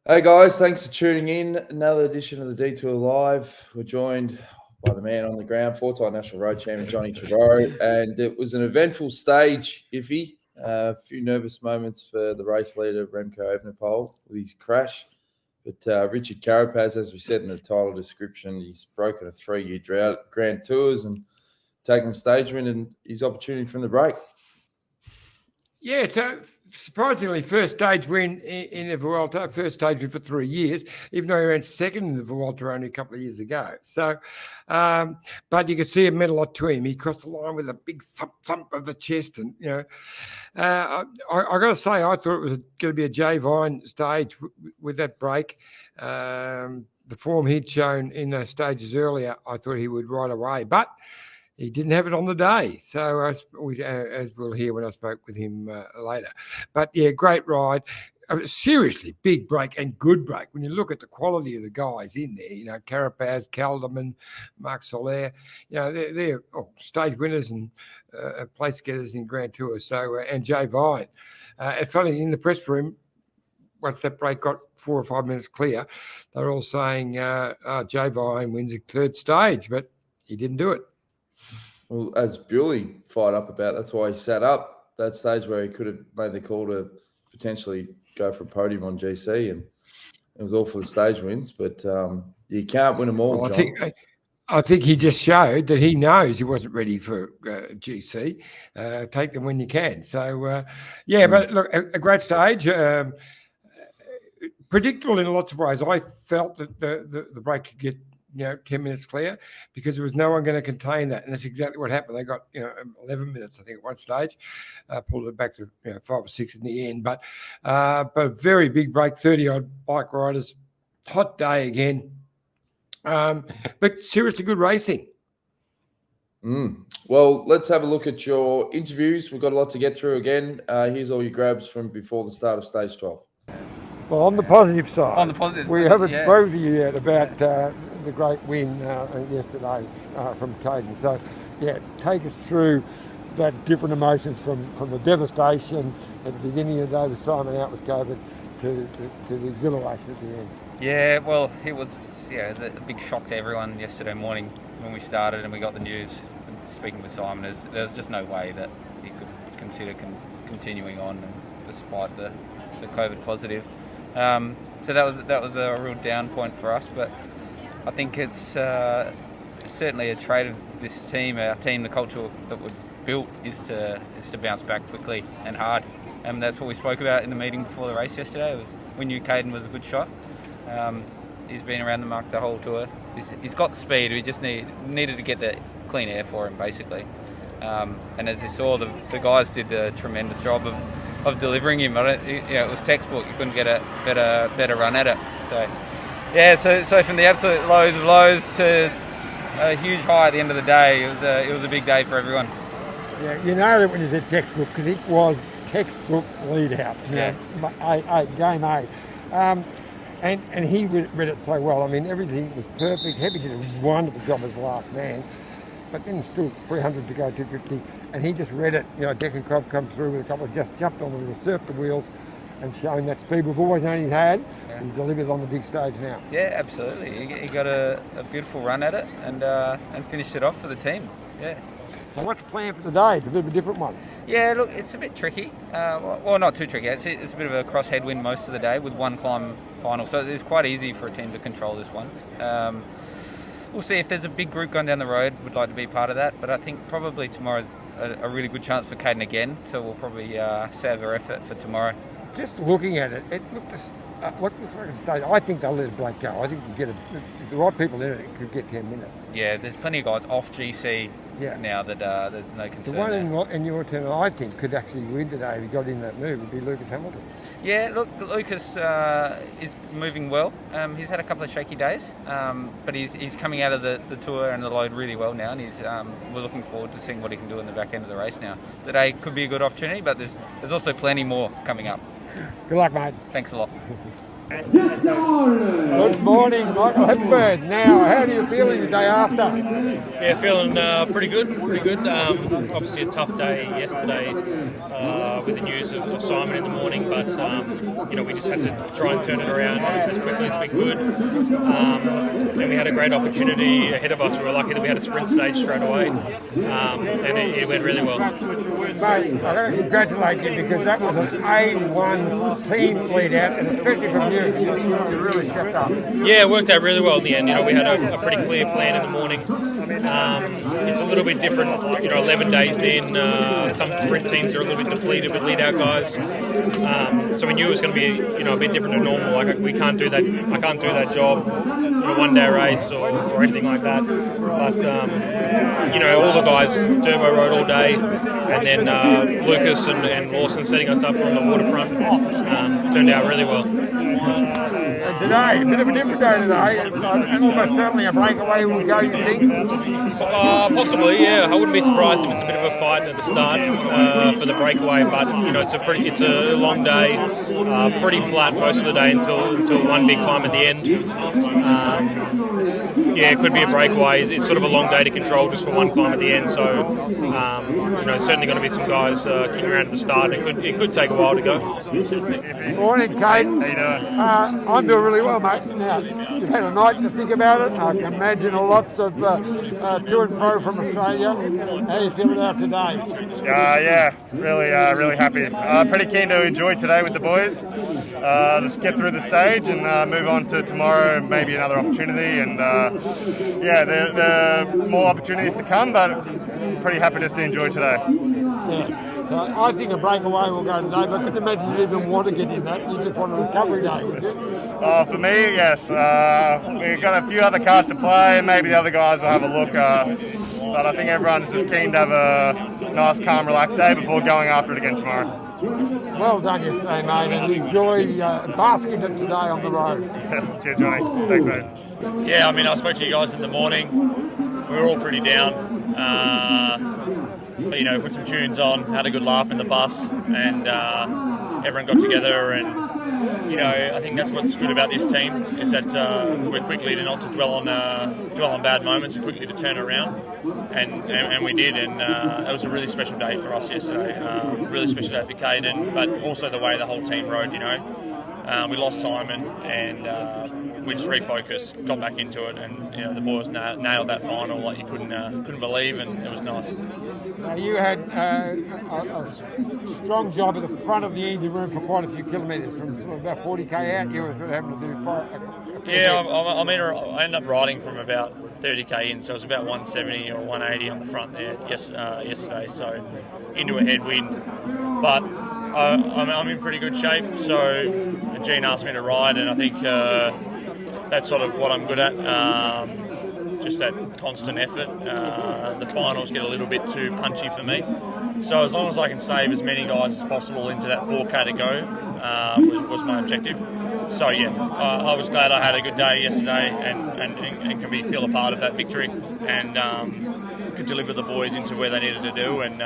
Hey guys, thanks for tuning in. Another edition of the Detour Live. We're joined by the man on the ground, four-time national road champion Johnny Trevorrow, and it was an eventful stage. Iffy, a few nervous moments for the race leader Remco Evenepoel with his crash, but Richard Carapaz, as we said in the title description, he's broken a 3-year drought, Grand Tours, and taken the stage win and his opportunity from the break. Yeah, so surprisingly, first stage win in the Vuelta, first stage win for 3 years, even though he ran second in the Vuelta only a couple of years ago. So, but you could see it meant a lot to him. He crossed the line with a big thump of the chest, and I got to say, I thought it was going to be a Jay Vine stage with that break. The form he'd shown in those stages earlier, I thought he would right away, but he didn't have it on the day. So, as we'll hear when I spoke with him later. But yeah, great ride. Seriously, big break and good break. When you look at the quality of the guys in there, Carapaz, Calderman, Marc Soler, they're stage winners and place getters in Grand Tour. So, and Jay Vine. It's funny, in the press room, once that break got 4 or 5 minutes clear, they were all saying Jay Vine wins the third stage, but he didn't do it. Well, as Bewley fired up about, that's why he sat up that stage where he could have made the call to potentially go for a podium on GC, and it was all for the stage wins. But you can't win them all, well, John. I think he just showed that he knows he wasn't ready for GC. Take them when you can. So, but look, a great stage. Predictable in lots of ways. I felt that the break could get 10 minutes clear because there was no one going to contain that. And that's exactly what happened. They got, 11 minutes, I think, at one stage, pulled it back to 5 or 6 in the end. But a very big break, 30-odd bike riders, hot day again. But seriously good racing. Well, let's have a look at your interviews. We've got a lot to get through again. Here's all your grabs from before the start of stage 12. Well, on the positive side, we haven't spoken to you yet about the great win yesterday from Caden. So, take us through that different emotions from the devastation at the beginning of the day with Simon out with COVID to the exhilaration at the end. Yeah, well, it was a big shock to everyone yesterday morning when we started and we got the news. And speaking with Simon, there's just no way that he could consider continuing on, despite the COVID positive. So that was a real down point for us, but I think it's certainly a trait of this team, our team. The culture that we've built is to bounce back quickly and hard, and that's what we spoke about in the meeting before the race yesterday. We knew Caden was a good shot. He's been around the mark the whole tour. He's got the speed. We just needed to get the clean air for him, basically. And as you saw, the guys did a tremendous job of delivering him. It was textbook. You couldn't get a better run at it. So from the absolute lows of lows to a huge high at the end of the day, it was a big day for everyone. Yeah, you know that when you said textbook, because it was textbook lead out. Game 8. And he read it so well. I mean, everything was perfect. Heavy did a wonderful job as the last man. But then still 300 to go, 250, and he just read it. Deccan Cobb come through with a couple of just jumped on them, surfed the wheels, and showing that speed we've always known he's had. Yeah. He's delivered on the big stage now. Yeah, absolutely. He got a beautiful run at it and finished it off for the team. Yeah. So what's the plan for today? It's a bit of a different one. Yeah, look, it's a bit tricky. Well, not too tricky. It's a bit of a cross headwind most of the day with one climb final, so it's quite easy for a team to control this one. We'll see if there's a big group going down the road. Would like to be part of that, but I think probably tomorrow's a really good chance for Caden again. So we'll probably save our effort for tomorrow. Just looking at it, it looks like a stage. I think they'll let it break go. I think you get if the right people in it could get 10 minutes. Yeah, there's plenty of guys off GC now that there's no concern. The one in your turn, I think, could actually win today if he got in that move would be Lucas Hamilton. Yeah, look, Lucas is moving well. He's had a couple of shaky days, but he's coming out of the tour and the load really well now, and we're looking forward to seeing what he can do in the back end of the race now. Today could be a good opportunity, but there's also plenty more coming up. Good luck, mate. Thanks a lot. Good morning, Michael Hepburn. Now, how do you feel the day after? Yeah, feeling pretty good. Obviously a tough day yesterday with the news of Simon in the morning, but we just had to try and turn it around as quickly as we could. And we had a great opportunity ahead of us. We were lucky that we had a sprint stage straight away, and it went really well. Mate, I've got to congratulate you because that was an A1 team lead out, and especially from you. You really stepped up. Yeah, it worked out really well in the end. We had a pretty clear plan in the morning. It's a little bit different, 11 days in. Some sprint teams are a little bit depleted with lead-out guys. So we knew it was going to be, a bit different to normal. Like we can't do that. I can't do that job in a one-day race or anything like that. But all the guys turbo rode all day, and then Lucas and Lawson setting us up on the waterfront turned out really well. Today, a bit of a different day today, and almost certainly a breakaway will go, you think? Possibly, yeah. I wouldn't be surprised if it's a bit of a fight at the start for the breakaway, but it's a long day, pretty flat most of the day until one big climb at the end. It could be a breakaway. It's sort of a long day to control just for one climb at the end. So, certainly going to be some guys kicking around at the start. It could take a while to go. Morning, Kate. How you doing? I'm doing really well, mate. Now, you've had a night to think about it. I can imagine lots of to and fro from Australia. How are you feeling about today? Yeah, really happy. Pretty keen to enjoy today with the boys. Just get through the stage and move on to tomorrow, maybe another opportunity. And there are more opportunities to come, but pretty happy just to enjoy today. Yeah. So I think a breakaway will go today, but I couldn't imagine you didn't want to get in that. You just want a recovery day, would you? For me, yes. We've got a few other cars to play. Maybe the other guys will have a look. But I think everyone's just keen to have a nice, calm, relaxed day before going after it again tomorrow. Well done yesterday, mate, and enjoy basking it today on the road. Cheers, Johnny. Thanks, mate. Yeah, I spoke to you guys in the morning. We were all pretty down. But, put some tunes on, had a good laugh in the bus, and everyone got together. And I think that's what's good about this team is that we're quickly not to dwell on bad moments, and quickly to turn it around, and we did. And it was a really special day for us yesterday. Really special day for Caden, but also the way the whole team rode. We lost Simon, and we just refocused, got back into it, and the boys nailed that final like you couldn't believe, and it was nice. You had a strong job at the front of the engine room for quite a few kilometres, from about 40k out. You were having to do I ended up riding from about 30k in, so it was about 170 or 180 on the front there yesterday, so into a headwind, but I'm in pretty good shape. So Gene asked me to ride, and I think that's sort of what I'm good at. Just that constant effort. The finals get a little bit too punchy for me. So as long as I can save as many guys as possible into that 4K to go was my objective. So I was glad I had a good day yesterday and can feel a part of that victory and could deliver the boys into where they needed to do, and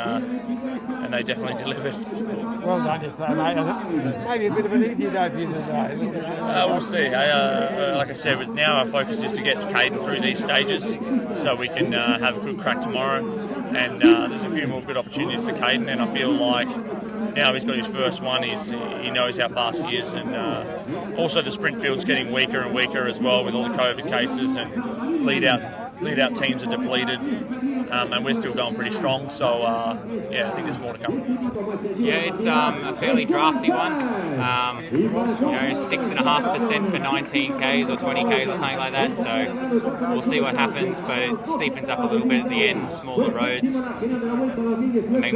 they definitely delivered. Well done yesterday, mate. Maybe a bit of an easier day for you today. We'll see. Like I said, now our focus is to get Caden through these stages so we can have a good crack tomorrow. And there's a few more good opportunities for Caden, and I feel like now he's got his first one. He knows how fast he is, and also the sprint field's getting weaker and weaker as well with all the COVID cases, and lead out teams are depleted, and we're still going pretty strong. So I think there's more to come. Yeah, it's a fairly drafty one. 6.5% for 19Ks or 20Ks or something like that. So we'll see what happens, but it steepens up a little bit at the end. Smaller roads.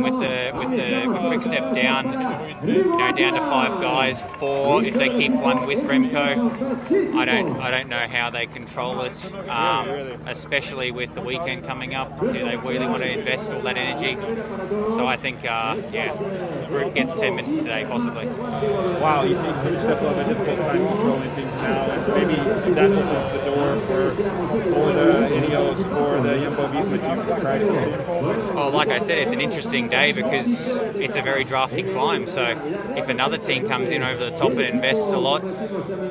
With the quick step down, down to 5 guys, 4 if they keep one with Remco. I don't know how they control it, especially with the weekend coming up. Do they really want to invest all that energy? So I think, Group gets 10 minutes today, possibly. Wow, you think Quick Step will have a difficult time controlling things now, and maybe that opens the door for the Ineos, for the Jumbo-Visma to try something? Well, like I said, it's an interesting day because it's a very drafty climb. So if another team comes in over the top and invests a lot,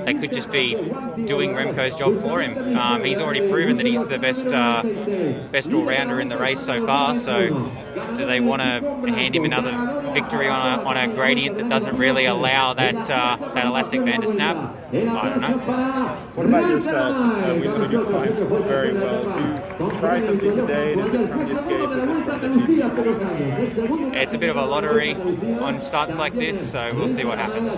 they could just be doing Remco's job for him. He's already proven that he's the best all-rounder in the race so far. So do they want to hand him another victory on a gradient that doesn't really allow that elastic band to snap? I don't know. What about yourself? We know you climb very well. Do you try something today? Is it from the escape? Is it from the GC? It's a bit of a lottery on starts like this, so we'll see what happens.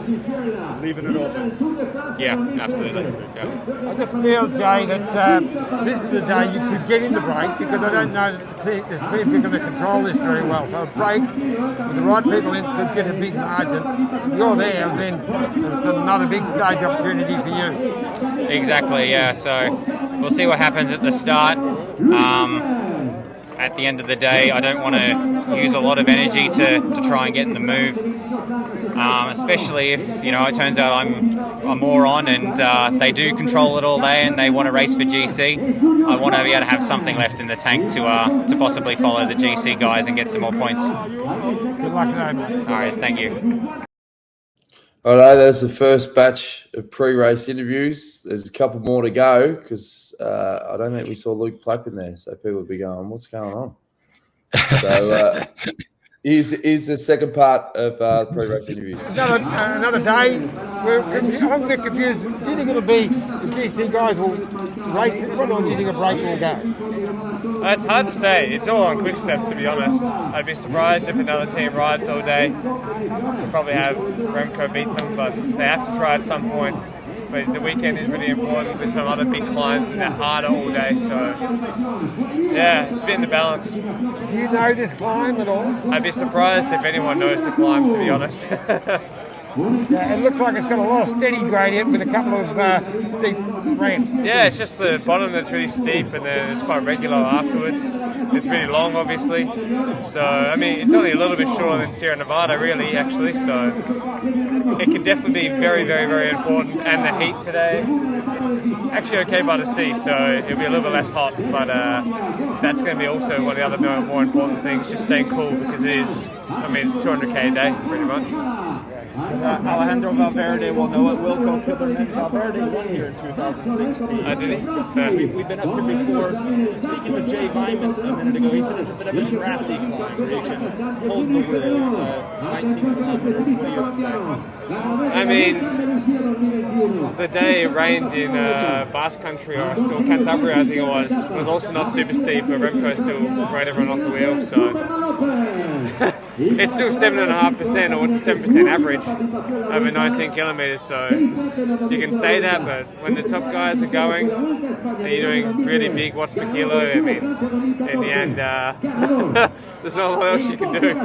Leaving it open. Yeah, absolutely. Yeah. I just feel, Jay, that this is the day you could get in the break, because I don't know that the teams are going to control this very well. So a break with the right people in could get a big margin. If you're there, then it's another big stage opportunity for you. Exactly, yeah. So we'll see what happens at the start. At the end of the day, I don't want to use a lot of energy to try and get in the move, especially if it turns out I'm more on and they do control it all day and they want to race for GC. I want to be able to have something left in the tank to possibly follow the GC guys and get some more points. Good luck, mate. All right, thank you. All right, that's the first batch of pre-race interviews. There's a couple more to go because I don't think we saw Luke Plapp in there, so people will be going, "What's going on?" So here's the second part of pre-race interviews. Another day. I'm a bit confused. Do you think it'll be the GC guys will race this one, or do you think a break will go? It's hard to say. It's all on Quick Step, to be honest. I'd be surprised if another team rides all day to probably have Remco beat them, but they have to try at some point. But the weekend is really important with some other big climbs, and they're harder all day. So, yeah, it's a bit in the balance. Do you know this climb at all? I'd be surprised if anyone knows the climb, to be honest. Yeah, it looks like it's got a lot of steady gradient with a couple of steep ramps. Yeah, it's just the bottom that's really steep, and then it's quite regular afterwards. It's really long, obviously. So, I mean, it's only a little bit shorter than Sierra Nevada, really, actually. So, it can definitely be very, very, very important. And the heat today, it's actually okay by the sea, so it'll be a little bit less hot. But that's going to be also one of the other more important things, just staying cool, because it is, it's 200k a day, pretty much. Alejandro Valverde will know it. Wilco Killerman. Valverde won here in 2016. Did he? We've been up here before. Speaking with Jay Vyman a minute ago, he said it's a bit of a drafty climb where you can hold the wheels. 19 kilometers. What do you expect? I mean, the day it rained in Basque Country, or still Cantabria, I think it was also not super steep, but Remco still rode everyone off the wheel, so it's still 7.5%, or it's a 7% average over 19 kilometers, so you can say that, but when the top guys are going and you're doing really big watts per kilo, I mean, in the end, there's not a lot else you can do.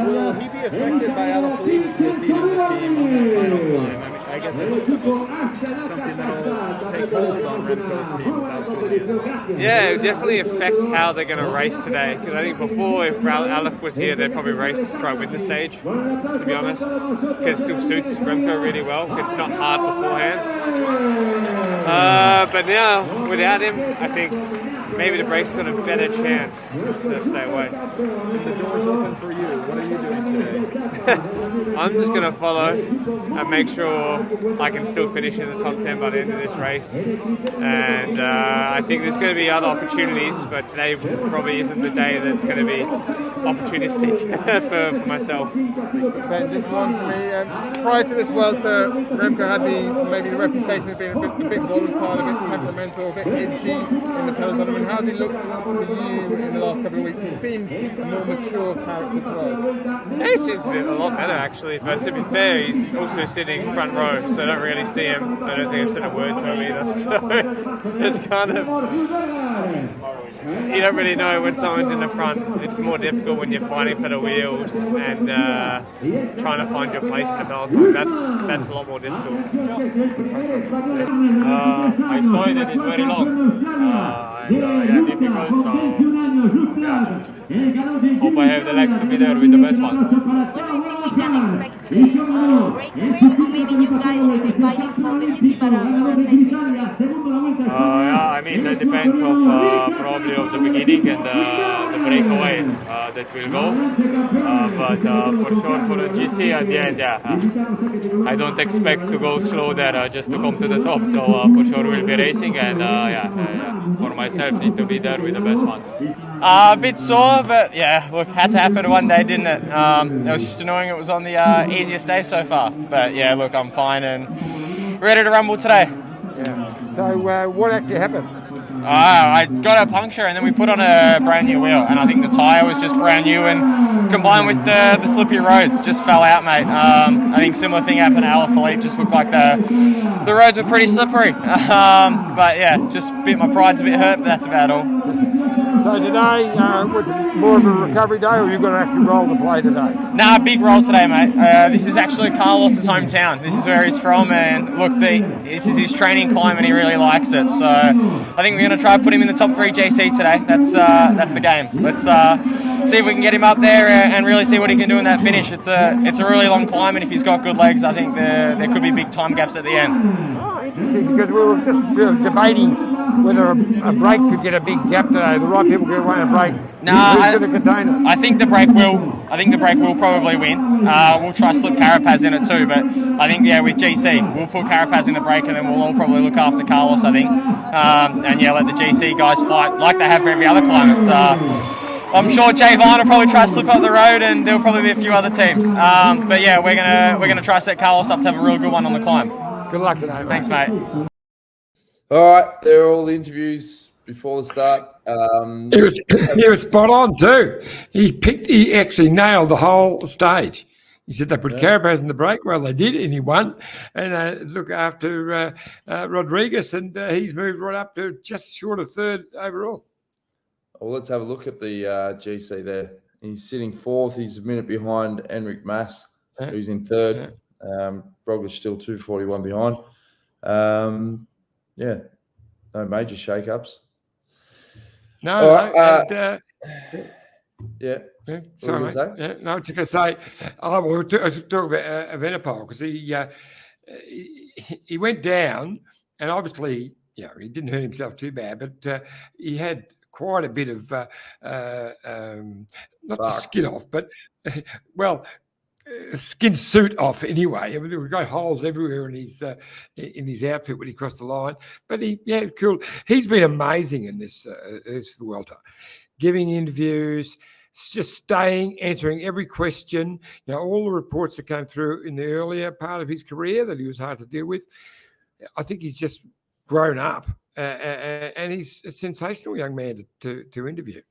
Will he be affected by Alaphilippe preceding the team on the final climb? I mean, I guess it's something that will take hold on Remco's team without Julian. Yeah, it will definitely affect how they're going to race today, because I think before, if Aleph was here, they'd probably race to try and win the stage, to be honest, because it still suits Remco really well. It's not hard beforehand. But now, without him, I think maybe the break's got a better chance to stay away. The door's open for you. What are you doing today? I'm just going to follow and make sure I can still finish in the top 10 by the end of this race. And I think there's going to be other opportunities, but today probably isn't the day that's going to be opportunistic for myself. Ben, just one for me. Prior to this Welter, Remco had maybe the reputation of being a bit volatile, a bit temperamental, a bit edgy in the peloton. I mean, how's he looked to you in the last couple of weeks? He seemed a more mature character to us. Yeah, he seems a lot better actually, but to be fair, he's also sitting front row, so I don't really see him. I don't think I've said a word to him either, so it's kind of... you don't really know when someone's in the front. It's more difficult when you're fighting for the wheels and trying to find your place in the peloton. That's a lot more difficult. I saw it and it's very long. Difficult. So hope I have the legs to be there with the best ones. What do you think we can expect today? Breakaway, or maybe you guys will be fighting for the GC for a stage victory? I mean that depends of probably of the beginning and the breakaway that will go. But for sure for the GC at the end, I don't expect to go slow there just to come to the top. So for sure we'll be racing and for myself need to be there with the best one. A bit sore, but yeah, look, had to happen one day, didn't it? It was just annoying it was on the easiest day so far. But yeah, look, I'm fine and ready to rumble today. Yeah. So what actually happened? I got a puncture and then we put on a brand new wheel, and I think the tyre was just brand new and combined with the slippery roads just fell out, mate. I think similar thing happened to Alaphilippe, just looked like the roads were pretty slippery. But yeah, just my pride's a bit hurt, but that's about all. So today, was it more of a recovery day, or are you going to actually roll the play today? Nah, big roll today, mate. This is actually Carlos's hometown. This is where he's from, and look, this is his training climb, and he really likes it. So I think we're going to try to put him in the top 3 JC today. That's the game. Let's see if we can get him up there and really see what he can do in that finish. It's a really long climb, and if he's got good legs, I think there could be big time gaps at the end. Oh, interesting, because we were just debating whether a break could get a big gap today. The right people could win a break. Who's going to contain it? I think the break will probably win. We'll try to slip Carapaz in it too, but I think with GC we'll put Carapaz in the break, and then we'll all probably look after Carlos, I think, and let the GC guys fight like they have for every other climb. I'm sure Javon will probably try to slip up the road, and there'll probably be a few other teams. But yeah, we're gonna try to set Carlos up to have a real good one on the climb. Good luck today, mate. Thanks, mate. All right, they're all the interviews before the start. He was spot on too. He actually nailed the whole stage. He said they put Carapaz in the break. Well, they did, and he won. And look after Rodriguez, and he's moved right up to just short of third overall. Well, let's have a look at the GC there. He's sitting fourth. He's a minute behind Enric Mas, who's in third. Brogger's still 2:41 behind. No major shake-ups. No, Sorry, mate. No, I was going to say, we'll talk about Evenepoel, because he went down, and obviously, he didn't hurt himself too bad, but he had quite a bit of not the skin off, but skin suit off anyway. I mean, we've got holes everywhere in his outfit when he crossed the line. But cool. He's been amazing in this Vuelta, giving interviews, just staying, answering every question. All the reports that came through in the earlier part of his career that he was hard to deal with. I think he's just grown up, and he's a sensational young man to interview.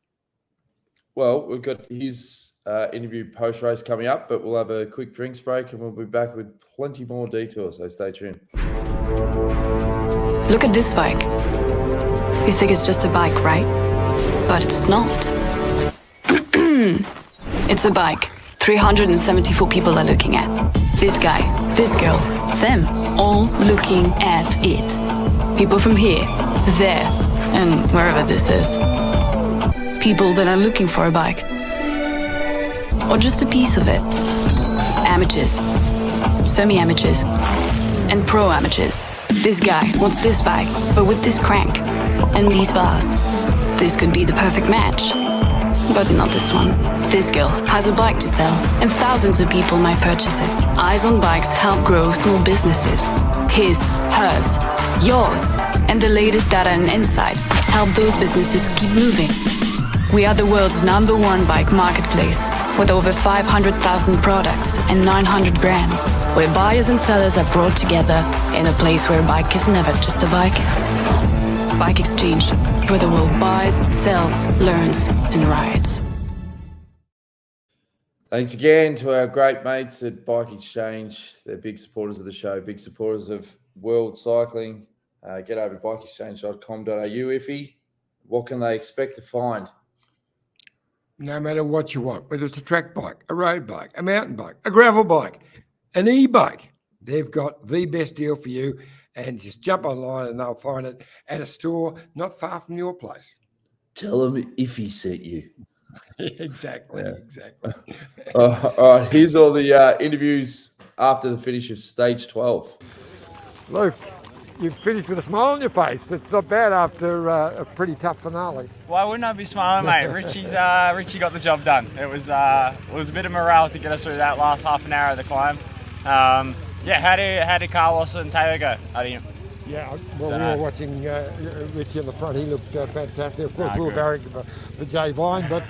Well, we've got his interview post-race coming up, but we'll have a quick drinks break and we'll be back with plenty more details, so stay tuned. Look at this bike. You think it's just a bike, right? But it's not. It's a bike 374 people are looking at. This guy, this girl, them, all looking at it. People from here, there, and wherever this is. People that are looking for a bike. Or just a piece of it. Amateurs, semi-amateurs, and pro-amateurs. This guy wants this bike, but with this crank and these bars. This could be the perfect match. But not this one. This girl has a bike to sell, and thousands of people might purchase it. Eyes on Bikes help grow small businesses. His, hers, yours, and the latest data and insights help those businesses keep moving. We are the world's #1 bike marketplace, with over 500,000 products and 900 brands, where buyers and sellers are brought together in a place where a bike is never just a bike. Bike Exchange, where the world buys, sells, learns, and rides. Thanks again to our great mates at Bike Exchange. They're big supporters of the show, big supporters of world cycling. Get over to bikeexchange.com.au, Iffy. what can they expect to find? No matter what you want, whether it's a track bike, a road bike, a mountain bike, a gravel bike, an e-bike, they've got the best deal for you. And just jump online and they'll find it at a store not far from your place. Tell them if he sent you. Exactly. All right, here's all the interviews after the finish of stage 12. Luke, you've finished with a smile on your face. It's not bad after a pretty tough finale. Why wouldn't I be smiling, mate? Richie got the job done. It was a bit of morale to get us through that last half an hour of the climb. How did Carlos and Taylor go? Yeah, well, we were watching Richie on the front. He looked fantastic. Of course, we were barring for Jay Vine, but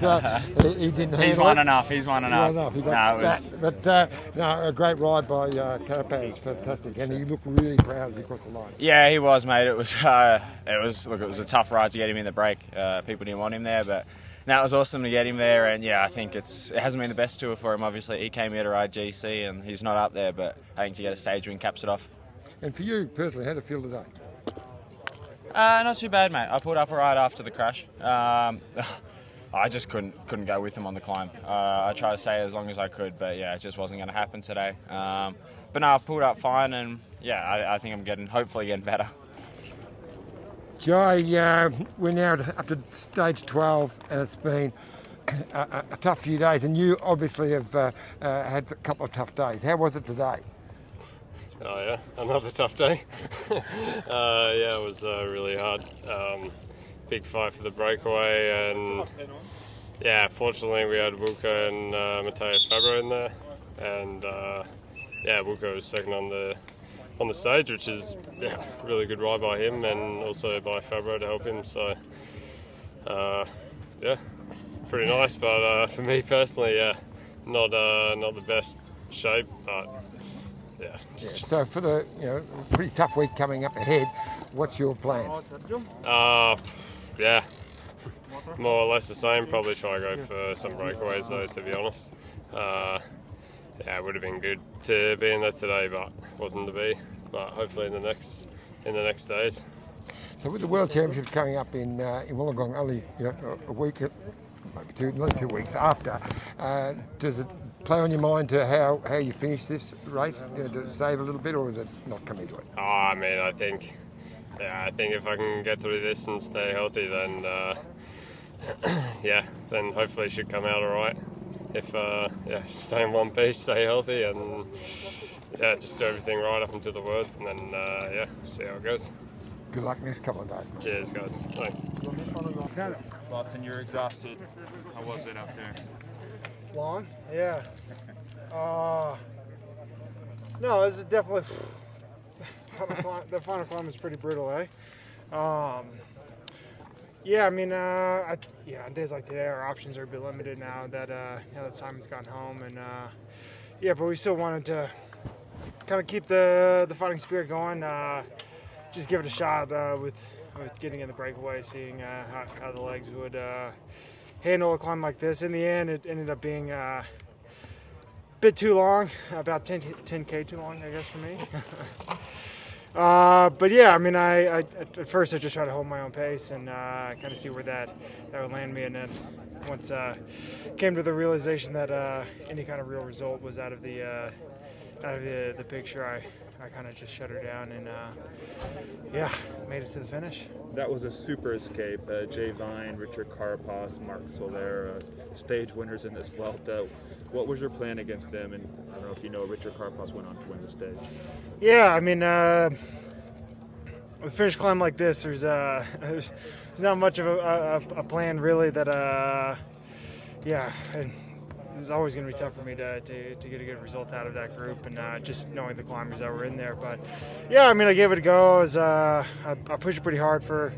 he didn't. He's won enough. He got a great ride by Carapaz. Fantastic, and he looked really proud as he crossed the line. Yeah, he was, mate. It was a tough ride to get him in the break. People didn't want him there, but it was awesome to get him there. And yeah, I think it hasn't been the best tour for him. Obviously, he came here to ride GC, and he's not up there. But I think to get a stage win caps it off. And for you personally, how did it feel today? Not too bad, mate. I pulled up a ride after the crash. I just couldn't go with him on the climb. I tried to stay as long as I could, but yeah, it just wasn't going to happen today. But no, I've pulled up fine, and yeah, I think I'm hopefully getting better. Jai, we're now up to stage 12, and it's been a tough few days, and you obviously have had a couple of tough days. How was it today? Oh yeah, another tough day. It was really hard. Big fight for the breakaway, and yeah, fortunately we had Wilco and Matthias Fabro in there, and Wilco was second on the stage, which is really good ride by him, and also by Fabro to help him. So pretty nice. But for me personally, not the best shape, but. So for the pretty tough week coming up ahead, what's your plans? More or less the same. Probably try to go for some breakaways though, to be honest. It would have been good to be in there today, but wasn't to be. But hopefully in the next days. So with the World Championships coming up in Wollongong, only a week, maybe 2 weeks after, does it play on your mind to how you finish this race, to save a little bit, or is it not coming to it? I think if I can get through this and stay healthy, then then hopefully it should come out all right. If stay in one piece, stay healthy, and just do everything right up until the Worlds, and then see how it goes. Good luck next couple of days. Cheers, guys. Thanks. Lawson, you're exhausted. How was it out there? Long? Yeah. No, this is definitely the final climb is pretty brutal, eh? On days like today, our options are a bit limited now that that Simon's gone home, and but we still wanted to kind of keep the fighting spirit going. Just give it a shot with getting in the breakaway, seeing how the legs would handle a climb like this. In the end, it ended up being a bit too long, about 10K too long, I guess, for me. I at first I just tried to hold my own pace and kind of see where that would land me, and then once came to the realization that any kind of real result was out of the picture, I kind of just shut her down and made it to the finish. That was a super escape. Jay Vine, Richard Carapaz, Mark Soler, stage winners in this Vuelta. What was your plan against them? And I don't know if you know, Richard Carapaz went on to win the stage. Yeah, with a finish climb like this, there's not much of a plan really. It's always going to be tough for me to get a good result out of that group, and just knowing the climbers that were in there. But I gave it a go. I pushed it pretty hard I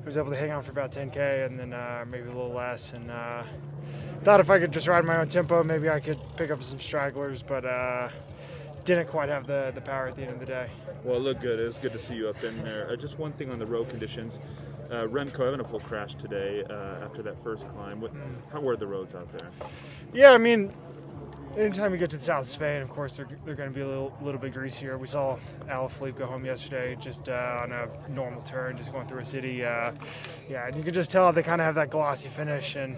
was able to hang on for about 10K, and then maybe a little less, and thought if I could just ride my own tempo, maybe I could pick up some stragglers, but didn't quite have the power at the end of the day. Well, it looked good. It was good to see you up in there. Just one thing on the road conditions. Remco Evenepoel crashed today after that first climb. How were the roads out there? Yeah, anytime you get to the south of Spain, of course, they're going to be a little bit greasier. We saw Alaphilippe go home yesterday just on a normal turn, just going through a city. And you can just tell they kind of have that glossy finish. And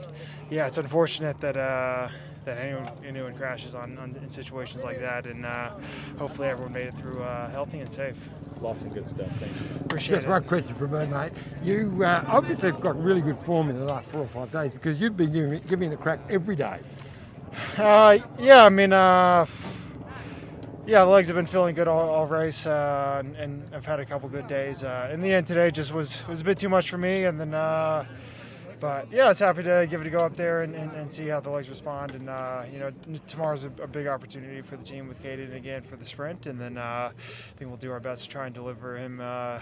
yeah, it's unfortunate that anyone crashes in situations like that. And hopefully everyone made it through healthy and safe. Lots of good stuff. Thank you. Appreciate Just it. one question from me, mate. You obviously have got really good form in the last 4 or 5 days because you've been giving it a crack every day. The legs have been feeling good all race, and I've had a couple good days. In the end today just was a bit too much for me, and then but yeah, I was happy to give it a go up there and see how the legs respond. And tomorrow's a big opportunity for the team with Caden again for the sprint, and then I think we'll do our best to try and deliver him to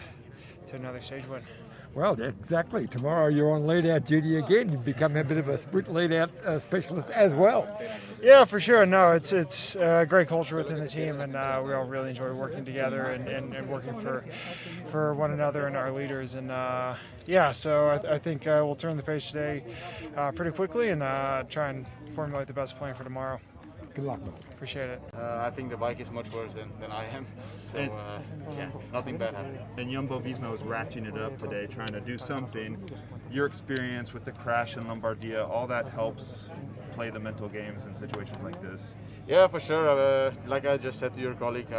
another stage win. Well, exactly. Tomorrow you're on lead-out duty again. You've become a bit of a sprint lead-out specialist as well. Yeah, for sure. No, it's a great culture within the team, and we all really enjoy working together and working for one another and our leaders. And so I think we'll turn the page today pretty quickly and try and formulate the best plan for tomorrow. Good luck, man. Appreciate it. I think the bike is much worse than I am. So, nothing bad happened. And Jumbo-Visma was ratcheting it up today, trying to do something. Your experience with the crash in Lombardia, all that helps play the mental games in situations like this. Yeah, for sure. Like I just said to your colleague,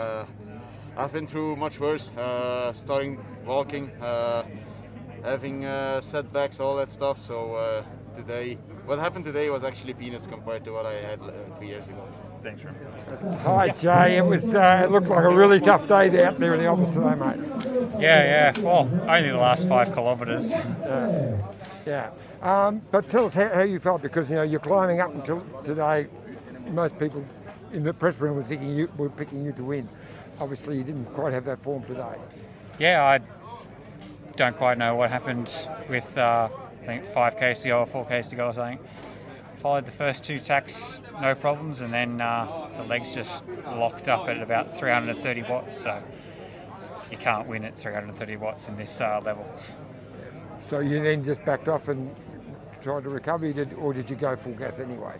I've been through much worse. Starting walking, having setbacks, all that stuff. So what happened today was actually peanuts compared to what I had 3 years ago. Thanks, Remco. Hi, Jay. It looked like a really tough day out there in the office today, mate. Yeah. Well, only the last 5 kilometres. But tell us how you felt, because you're climbing up until today. Most people in the press room were picking you to win. Obviously, you didn't quite have that form today. Yeah, I don't quite know what happened with I think 5Ks to go or 4Ks to go or something. Followed the first 2 tacks, no problems, and then the legs just locked up at about 330 watts. So you can't win at 330 watts in this level. So you then just backed off and tried to recover, or did you go full gas anyway?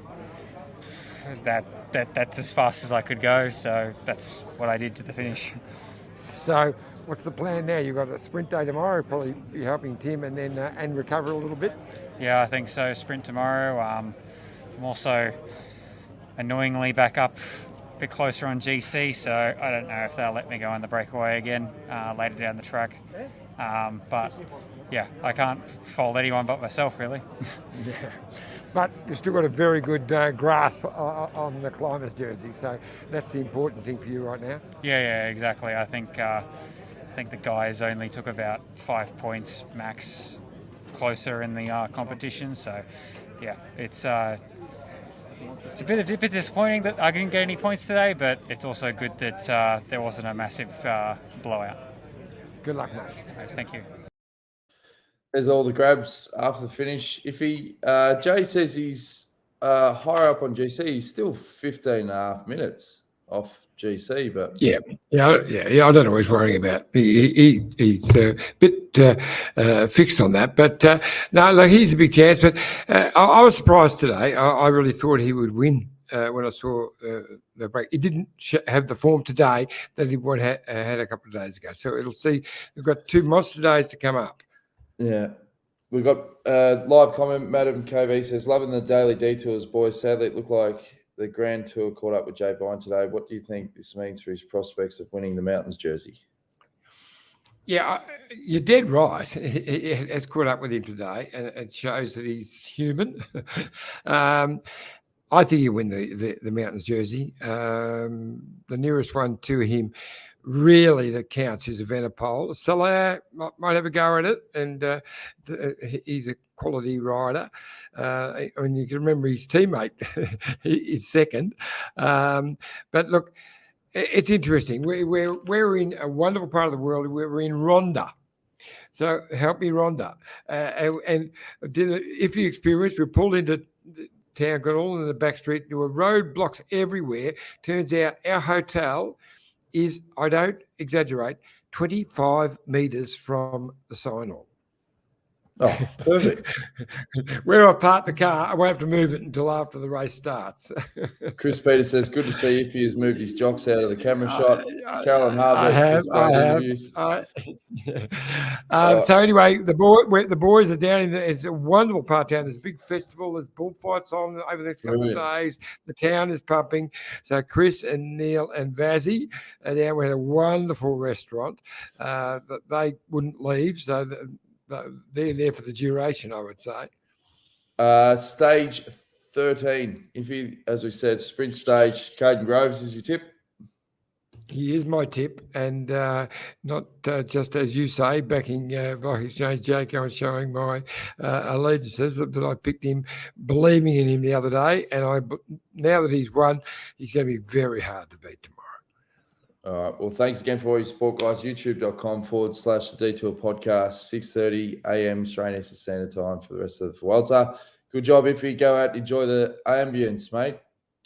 That's as fast as I could go, so that's what I did to the finish. So what's the plan now? You've got a sprint day tomorrow, probably be helping Tim, and then and recover a little bit? Yeah, I think so. Sprint tomorrow. I'm also annoyingly back up a bit closer on GC, so I don't know if they'll let me go on the breakaway again later down the track. But yeah, I can't fault anyone but myself, really. Yeah, but you've still got a very good grasp on the climber's jersey, so that's the important thing for you right now. Yeah, exactly. I think the guys only took about 5 points max closer in the competition, so yeah, it's a bit disappointing that I didn't get any points today, but it's also good that there wasn't a massive blowout. Good luck, mate. Thanks, thank you. There's all the grabs after the finish. Jay says he's higher up on GC. He's still 15 and a half minutes off GC, but yeah. I don't know what he's worrying about. He's a bit fixed on that, but no, like he's a big chance. But I was surprised today. I really thought he would win when I saw the break. He didn't have the form today that he would had a couple of days ago. So it'll see. We've got 2 monster days to come up. Yeah. We've got a live comment. Madam KV says, loving the daily detours, boys. Sadly, it looked like the Grand Tour caught up with Jay Vine today. What do you think this means for his prospects of winning the Mountains jersey? Yeah, you're dead right. It has caught up with him today, and it shows that he's human. I think he'll win the Mountains jersey. The nearest one to him really that counts is Evenepoel. Soler might have a go at it, and he's a quality rider. I mean, you can remember his teammate is second. But look, it's interesting. We're in a wonderful part of the world. We're in Rhondda. So help me, Rhondda. And if you experience, we pulled into town, got all in the back street. There were roadblocks everywhere. Turns out our hotel is, I don't exaggerate, 25 metres from the sign-on. Oh, perfect. Where I park the car, I won't have to move it until after the race starts. Chris Peter says, good to see if he has moved his jocks out of the camera shot. Carolyn I Harbeck have. says, great interviews. So anyway, the boys are down it's a wonderful part of town. There's a big festival. There's bullfights on over the next couple of days. The town is pumping. So Chris and Neil and Vazzy are down. We had a wonderful restaurant that they wouldn't leave. So they're there for the duration, I would say. Stage 13. If he, as we said, sprint stage, Caden Groves is your tip. He is my tip, and not just as you say, backing Bike Exchange Jaco and showing my allegiances, but I picked him, believing in him the other day, and now that he's won, he's going to be very hard to beat tomorrow. All right. Well, thanks again for all your support, guys. YouTube.com/the Detour Podcast, 6:30 a.m. Australian Eastern Standard Time for the rest of the Vuelta. Good job if you go out and enjoy the ambience, mate.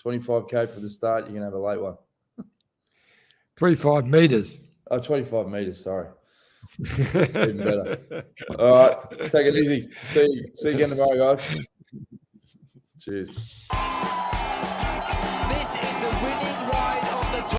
25K for the start. You're going to have a late one. 25 metres. Oh, 25 metres, sorry. Even better. All right. Take it easy. See you again tomorrow, guys. Cheers.